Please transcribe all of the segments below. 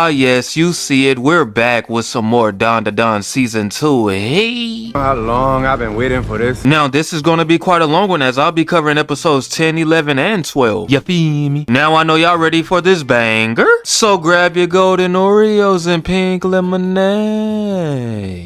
Ah, yes, you see it. We're back with some more DanDaDan Season 2. Hey! How long I've been waiting for this? Now, this is going to be quite a long one as I'll be covering episodes 10, 11, and 12. You feel me? Now, I know y'all ready for this banger. So grab your golden Oreos and pink lemonade.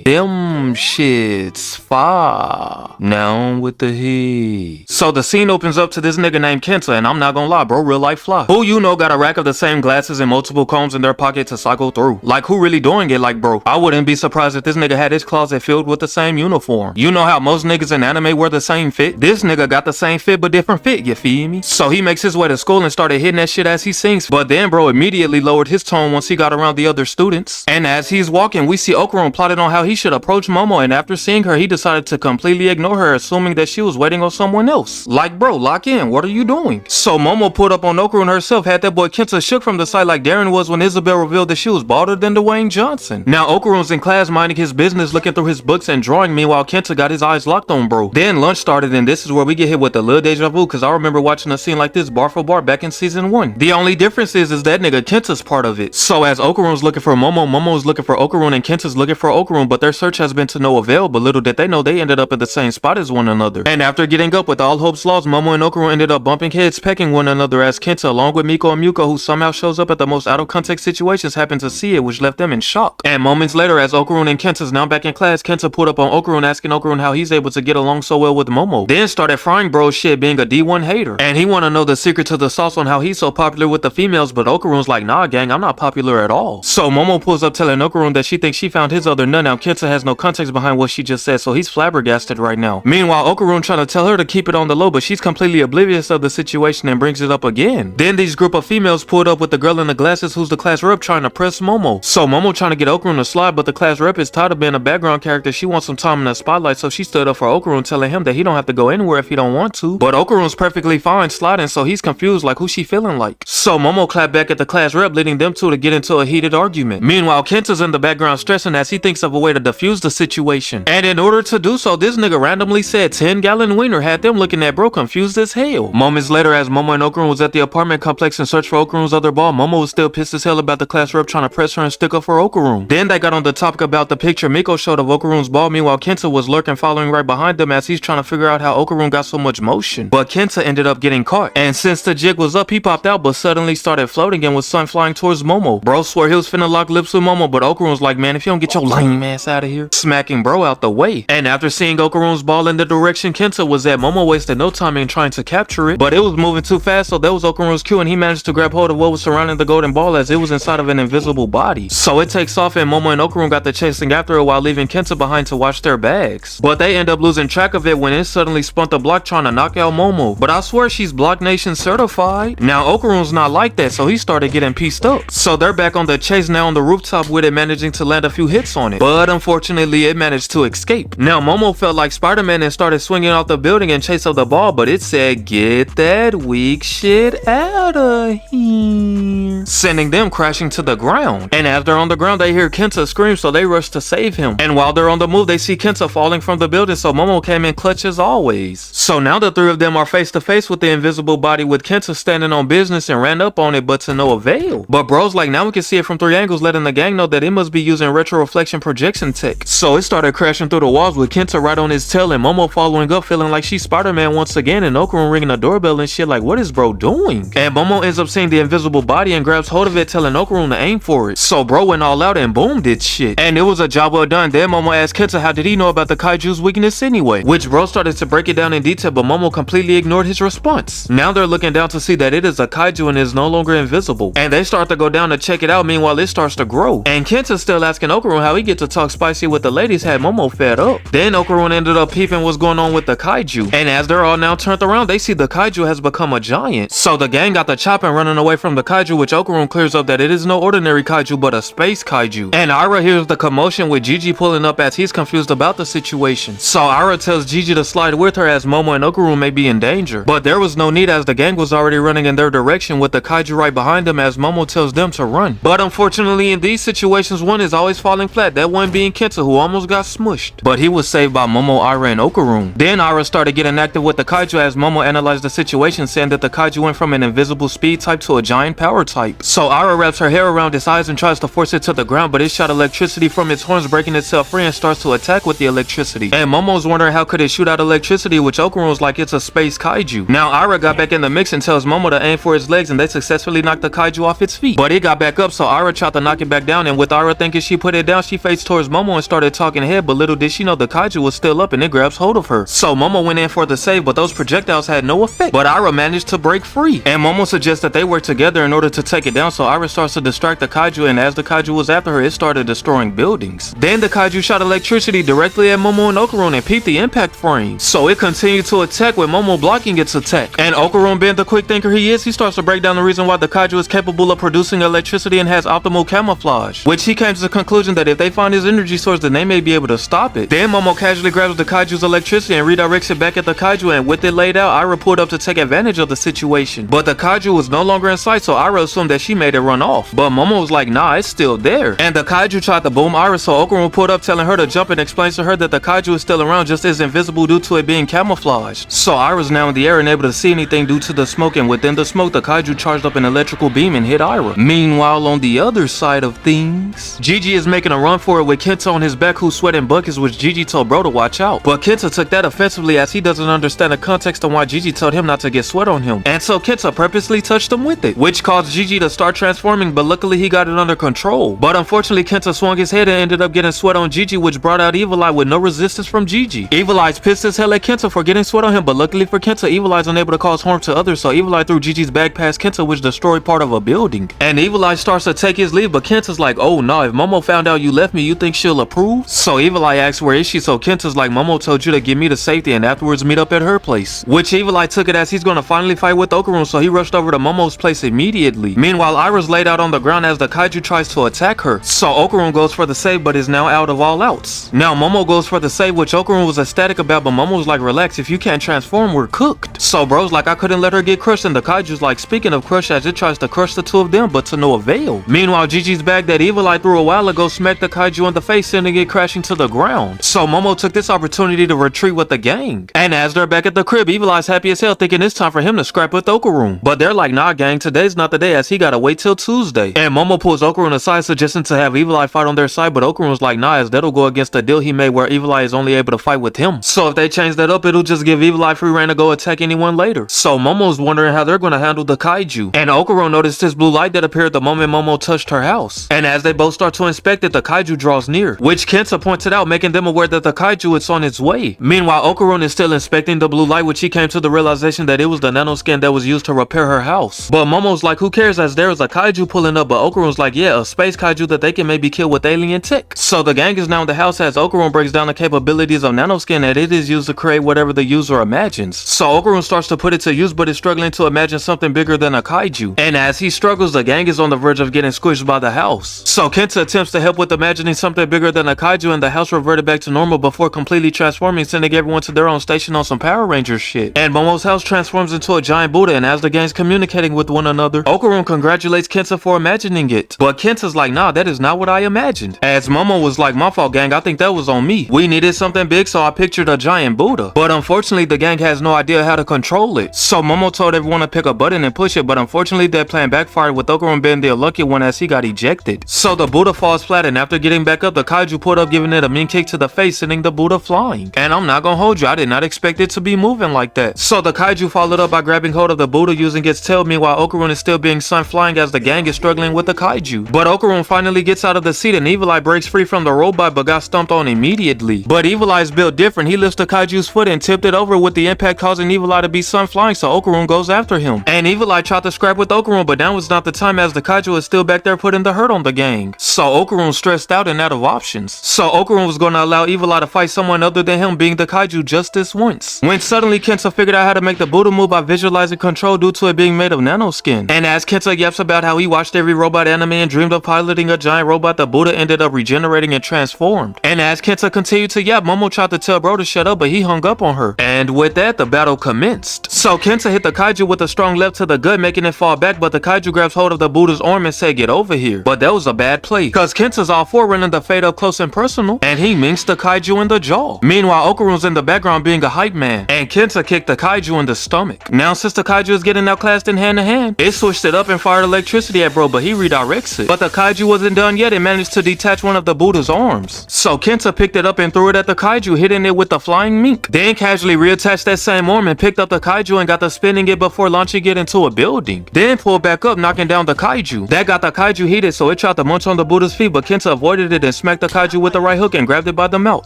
Them shits fire. Now with the heat. So the scene opens up to this nigga named Kenta, and I'm not gonna lie, bro, real life fly. Who you know got a rack of the same glasses and multiple combs in their pocket to cycle through? Like, who really doing it? Like, bro, I wouldn't be surprised if this nigga had his closet filled with the same uniform. You know how most niggas in anime wear the same fit? This nigga got the same fit but different fit, you feel me? So he makes his way to school and started hitting that shit as he sings, but then bro immediately lowered his tone once he got around the other students. And as he's walking, we see Okarun plotted on how he should approach Momo, and after seeing her, he decided to completely ignore her, assuming that she was waiting on someone else. Like, bro, lock in, what are you doing? So Momo pulled up on Okarun herself, had that boy Kenta shook from the side like Darren was when Isabel revealed that she was balder than Dwayne Johnson. Now Okarun's in class minding his business, looking through his books and drawing, meanwhile Kenta got his eyes locked on bro. Then lunch started, and this is where we get hit with a little deja vu, cause I remember watching a scene like this bar for bar back in season 1. The only difference is that nigga Kenta's part of it. So as Okarun's looking for Momo, Momo's looking for Okarun, and Kenta's looking for Okarun, but their search has been to no avail, but little did they know they ended up at the same spot as one another. And after getting up with all hopes lost, Momo and Okarun ended up bumping heads, pecking one another, as Kenta, along with Miko and Muko, who somehow shows up at the most out of context situations, happened to see it, which left them in shock. And moments later, as Okarun and Kenta's now back in class, Kenta pulled up on Okarun, asking Okarun how he's able to get along so well with Momo. Then started frying bro shit, being a D1 hater. And he wanna know the secret to the sauce on how he's so popular with the females, but Okarun's like, nah gang, I'm not popular at all. So Momo pulls up telling Okarun that she thinks she found his other nut. Now Kenta has no context behind what she just said, so he's flabbergasted right now. Meanwhile, Okarun trying to tell her to keep it on the low, but she's completely oblivious of the situation and brings it up again. Then these group of females pulled up with the girl in the glasses who's the class rep trying to press Momo. So Momo trying to get Okarun to slide, but the class rep is tired of being a background character. She wants some time in the spotlight, so she stood up for Okarun, telling him that he don't have to go anywhere if he don't want to. But Okarun's perfectly fine sliding, so he's confused like who she feeling like. So Momo clapped back at the class rep, leading them two to get into a heated argument. Meanwhile, Kenta's in the background stressing as he thinks of a way to defuse the situation. And in order to do so, this nigga randomly said 10-gallon wiener, had them looking at bro confused as hell. Moments later, as Momo and Okarun was at the apartment complex in search for Okarun's other ball, Momo was still pissed as hell about the class rep trying to press her and stick up for Okarun. Then they got on the topic about the picture Miko showed of Okarun's ball, meanwhile Kenta was lurking following right behind them as he's trying to figure out how Okarun got so much motion. But Kenta ended up getting caught, and since the jig was up, he popped out but suddenly started floating and was sun flying towards Momo. Bro swore he was finna lock lips with Momo, but Okarun was like, man, if you don't get your lame ass out of here, smacking bro out the way. And after seeing Okarun's ball in the direction Kenta was at, Momo wasted no time in trying to capture it, but it was moving too fast, so that was Okarun's cue, and he managed to grab hold of what was surrounding the golden ball as it was inside of an invisible body. So it takes off, and Momo and Okarun got the chasing after it while leaving Kenta behind to watch their bags. But they end up losing track of it when it suddenly spun the block trying to knock out Momo. But I swear she's Block Nation certified. Now Okarun's not like that, so he started getting pieced up. So they're back on the chase now on the rooftop with it, managing to land a few hits on it. But unfortunately it managed to escape. Now Momo felt like Spider-Man and started swinging off the building in chase of the ball, but it said, get that weak shit out of here, sending them crashing to the ground. And as they're on the ground, they hear Kenta scream, so they rush to save him. And while they're on the move, they see Kenta falling from the building, so Momo came in clutch as always. So now the three of them are face to face with the invisible body, with Kenta standing on business and ran up on it, but to no avail. But bro's like, now we can see it from 3 angles, letting the gang know that it must be using retroreflection projection tech. So it started crashing through the walls with Kenta right on his tail, and Momo following up feeling like she's Spider-Man once again, and Okarun ringing the doorbell and shit like, what is bro doing? And Momo ends up seeing the invisible body and grabs hold of it, telling Okarun to aim for it. So bro went all out and boom did shit. And it was a job well done. Then Momo asked Kenta how did he know about the kaiju's weakness anyway, which bro started to break it down in detail, but Momo completely ignored his response. Now they're looking down to see that it is a kaiju and is no longer invisible, and they start to go down to check it out. Meanwhile it starts to grow, and Kenta's still asking Okarun how he get to talk spicy with the ladies, had Momo fed up. Then Okarun ended up peeping what's going on with the kaiju, and as they're all now turned around, they see the kaiju has become a giant. So the gang got the chop and running away from the kaiju, which Okarun clears up that it is no ordinary kaiju but a space kaiju. And Ira hears the commotion with Gigi pulling up as he's confused about the situation. So Ira tells Gigi to slide with her as Momo and Okarun may be in danger, but there was no need as the gang was already running in their direction with the kaiju right behind them as Momo tells them to run. But unfortunately in these situations one is always falling flat, that one being Kenta, who almost got smushed, but he was saved by Momo, Ira, and Okarun. Then Ira started getting active with the kaiju as Momo analyzed the situation, saying that the kaiju went from an invisible speed type to a giant power type. So Ira wraps her hair hair around its eyes and tries to force it to the ground, but it shot electricity from its horns, breaking itself free and starts to attack with the electricity. And Momo's wondering how could it shoot out electricity, which Okarun was like, it's a space kaiju. Now Ira got back in the mix and tells Momo to aim for its legs, and they successfully knocked the kaiju off its feet. But it got back up, so Ira tried to knock it back down, and with Ira thinking she put it down, she faced towards Momo and started talking head, but little did she know the kaiju was still up and it grabs hold of her. So Momo went in for the save, but those projectiles had no effect. But Ira managed to break free, and Momo suggests that they work together in order to take it down, so Ira starts to distract the kaiju, and as the kaiju was after her, it started destroying buildings. Then the kaiju shot electricity directly at Momo and Okarun and peeped the impact frame. So it continued to attack with Momo blocking its attack. And Okarun, being the quick thinker he is, he starts to break down the reason why the kaiju is capable of producing electricity and has optimal camouflage, which he came to the conclusion that if they find his energy source, then they may be able to stop it. Then Momo casually grabs the kaiju's electricity and redirects it back at the kaiju, and with it laid out, Ira pulled up to take advantage of the situation. But the kaiju was no longer in sight, so Ira assumed that she made it run off. But Momo was like, nah, it's still there. And the kaiju tried to boom Ira, so Okarun pulled up telling her to jump and explains to her that the kaiju is still around, just is invisible due to it being camouflaged. So Ira's now in the air and able to see anything due to the smoke, and within the smoke, the kaiju charged up an electrical beam and hit Ira. Meanwhile, on the other side of things, Gigi is making a run for it with Kenta on his back, who's sweating buckets, which Gigi told bro to watch out. But Kenta took that offensively, as he doesn't understand the context on why Gigi told him not to get sweat on him. And so Kenta purposely touched him with it, which caused Gigi to start transforming, but luckily he got it under control. But unfortunately, Kenta swung his head and ended up getting sweat on Gigi, which brought out Evil Eye with no resistance from Gigi. Evil Eye's pissed as hell at Kenta for getting sweat on him, but luckily for Kenta, Evil Eye's unable to cause harm to others, so Evil Eye threw Gigi's bag past Kenta, which destroyed part of a building. And Evil Eye starts to take his leave, but Kenta's like, oh no, if Momo found out you left me, you think she'll approve? So Evil Eye asks, where is she? So Kenta's like, Momo told you to give me to safety and afterwards meet up at her place. Which Evil Eye took it as he's gonna finally fight with Okarun, so he rushed over to Momo's place immediately. Meanwhile, Ira's laid out on the ground as the kaiju tries to attack her. So Okarun goes for the save, but is now out of all outs. Now Momo goes for the save, which Okarun was ecstatic about, but Momo's like, relax, if you can't transform, we're cooked. So bro's like, I couldn't let her get crushed, and the kaiju's like, speaking of crush, as it tries to crush the two of them, but to no avail. Meanwhile, Gigi's bag that Evil Eye threw a while ago smacked the kaiju in the face, sending it crashing to the ground. So Momo took this opportunity to retreat with the gang. And as they're back at the crib, Evil Eye's happy as hell, thinking it's time for him to scrap with Okarun. But they're like, nah gang, today's not the day, as he gotta wait till Tuesday. And Momo pulls Okarun aside, suggesting to have Evil Eye fight on their side, but Okarun's like, nah, as that'll go against the deal he made where Evil Eye is only able to fight with him. So if they change that up, it'll just give Evil Eye free reign to go attack anyone later. So Momo's wondering how they're gonna handle the kaiju. And Okarun noticed this blue light that appeared the moment Momo touched her house. And as they both start to inspect it, the kaiju draws near, which Kenta pointed out, making them aware that the kaiju is on its way. Meanwhile, Okarun is still inspecting the blue light, which he came to the realization that it was the nanoskin that was used to repair her house. But Momo's like, who cares, as there is a kaiju pulling up, but Okarun's like, yeah, a space kaiju that they can maybe kill with alien tech. So the gang is now in the house as Okarun breaks down the capabilities of nanoskin that it is used to create whatever the user imagines. So Okarun starts to put it to use, but is struggling to imagine something bigger than a kaiju. And as he struggles, the gang is on the verge of getting squished by the house. So Kenta attempts to help with imagining something bigger than a kaiju, and the house reverted back to normal before completely transforming, sending everyone to their own station on some Power Rangers shit. And Momo's house transforms into a giant Buddha, and as the gang's communicating with one another, Okarun congratulates Kenta for imagining it. But Kenta's like, nah, that is not what I imagined. As Momo was like, my fault gang, I think that was on me. We needed something big, so I pictured a giant Buddha. But unfortunately, the gang has no idea how to control it. So Momo told everyone to pick a button and push it, but unfortunately that plan backfired, with Okarun being the unlucky one as he got ejected. So the Buddha falls flat, and after getting back up, the kaiju pulled up, giving it a mean kick to the face, sending the Buddha flying. And I'm not gonna hold you, I did not expect it to be moving like that. So the kaiju followed up by grabbing hold of the Buddha using its tail. Meanwhile, Okarun is still being sent flying as the gang is struggling with the kaiju. But Okarun finally gets out of the seat, and Evil Eye breaks free from the robot but got stomped on immediately. But Evil Eye is built different. He lifts the kaiju's foot and tipped it over, with the impact causing Evil Eye to be sent flying, so Okarun goes after him. And Evil Eye tried to scrap with Okarun, but now was not the time, as the kaiju is still back there putting the hurt on the gang. So Okarun's stressed out and out of options. So Okarun was gonna allow Evil Eye to fight someone other than him, being the kaiju, just this once. When suddenly Kenta figured out how to make the Buddha move by visualizing control due to it being made of nanoskin. And as Kenta yaps about how he watched every robot anime and dreamed of piloting a giant robot, the Buddha ended up regenerating and transformed. And as Kenta continued to yap, Momo tried to tell bro to shut up, but he hung up on her. And with that, the battle commenced. So Kenta hit the kaiju with a strong left to the gut, making it fall back, but the kaiju grabs hold of the Buddha's arm and said, get over here. But that was a bad play, cause Kenta's all for running the fade up close and personal, and he minks the kaiju in the jaw. Meanwhile, Okarun's in the background being a hype man, and Kenta kicked the kaiju in the stomach. Now since the kaiju is getting outclassed in hand to hand, it switched it up and fired electricity at bro, but but he redirects it. But the kaiju wasn't done yet and managed to detach one of the Buddha's arms. So Kenta picked it up and threw it at the kaiju, hitting it with the flying mink. Then casually reattached that same arm and picked up the kaiju and got to spinning it before launching it into a building. Then pulled back up, knocking down the kaiju. That got the kaiju heated, so it tried to munch on the Buddha's feet, but Kenta avoided it and smacked the kaiju with the right hook and grabbed it by the mouth.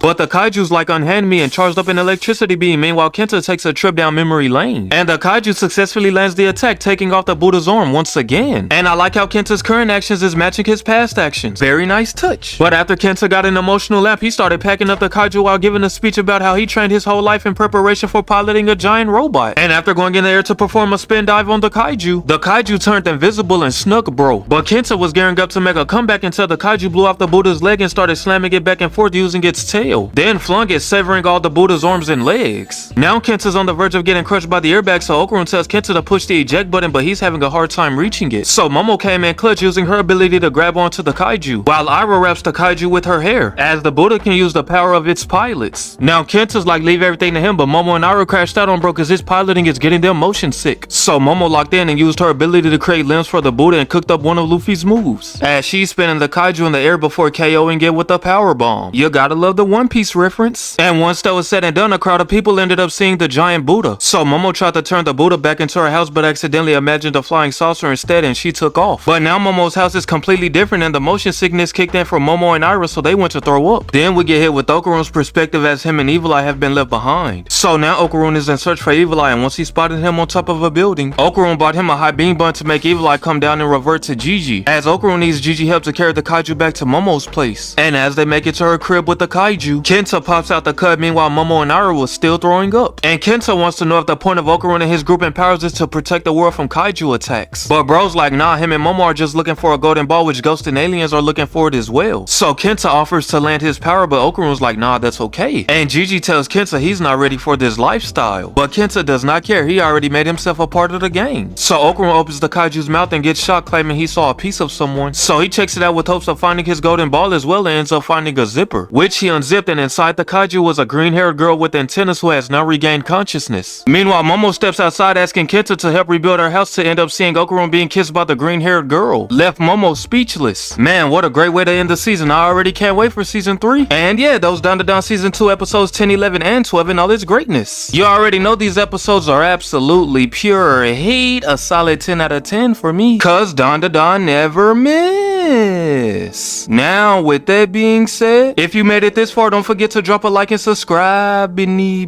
But the kaiju's like unhand me and charged up an electricity beam. Meanwhile, Kenta takes a trip down memory lane. And the kaiju successfully lands the attack, taking off the Buddha's arm once again. And I like how Kenta's current actions is matching his past actions. Very nice touch. But after Kenta got an emotional laugh, he started packing up the kaiju while giving a speech about how he trained his whole life in preparation for piloting a giant robot. And after going in the air to perform a spin dive on the kaiju turned invisible and snuck bro. But Kenta was gearing up to make a comeback until the kaiju blew off the Buddha's leg and started slamming it back and forth using its tail. Then flung it, severing all the Buddha's arms and legs. Now Kenta's on the verge of getting crushed by the airbag, so Okarun tells Kenta to push the eject button, but he's having a hard time reaching it. So Momo came in clutch using her ability to grab onto the kaiju, while Ira wraps the kaiju with her hair, as the Buddha can use the power of its pilots. Now Kenta's like leave everything to him, but Momo and Ira crashed out on bro cause his piloting is getting them motion sick. So Momo locked in and used her ability to create limbs for the Buddha and cooked up one of Luffy's moves, as she's spinning the kaiju in the air before KOing it with a power bomb. You gotta love the One Piece reference. And once that was said and done, a crowd of people ended up seeing the giant Buddha. So Momo tried to turn the Buddha back into her house but accidentally imagined a flying saucer instead and she took off. But now Momo's house is completely different and the motion sickness kicked in for Momo and Ira, so they went to throw up. Then we get hit with Okarun's perspective as him and Evil Eye have been left behind. So now Okarun is in search for Evil Eye, and once he spotted him on top of a building, Okarun bought him a high beam bun to make Evil Eye come down and revert to Gigi, as Okarun needs Gigi help to carry the kaiju back to Momo's place. And as they make it to her crib with the kaiju, Kenta pops out the cut. Meanwhile, Momo and Ira was still throwing up. And Kenta wants to know if the point of Okarun and his group and powers is to protect the world from kaiju attacks. But bro's like, nah, him and Momo are just looking for a golden ball, which ghosts and aliens are looking for it as well. So Kenta offers to land his power, but Okarun's like, nah, that's okay. And Gigi tells Kenta he's not ready for this lifestyle. But Kenta does not care, he already made himself a part of the game. So Okarun opens the kaiju's mouth and gets shocked, claiming he saw a piece of someone. So he checks it out with hopes of finding his golden ball as well, and ends up finding a zipper, which he unzipped, and inside the kaiju was a green-haired girl with antennas who has now regained consciousness. Meanwhile, Momo steps outside asking Kenta to help rebuild her house, to end up seeing Okarun being kissed by the green-haired girl. Left Momo speechless. Man, what a great way to end the season. I already can't wait for season 3. And yeah, those DanDaDan season 2 episodes 10, 11, and 12 in all its greatness. You already know these episodes are absolutely pure heat. A solid 10 out of 10 for me, cause DanDaDan never miss. Now, with that being said, if you made it this far, don't forget to drop a like and subscribe. We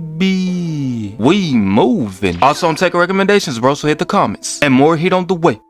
moving. Also, I'm taking recommendations, bro, so hit the comments. And more heat on the way.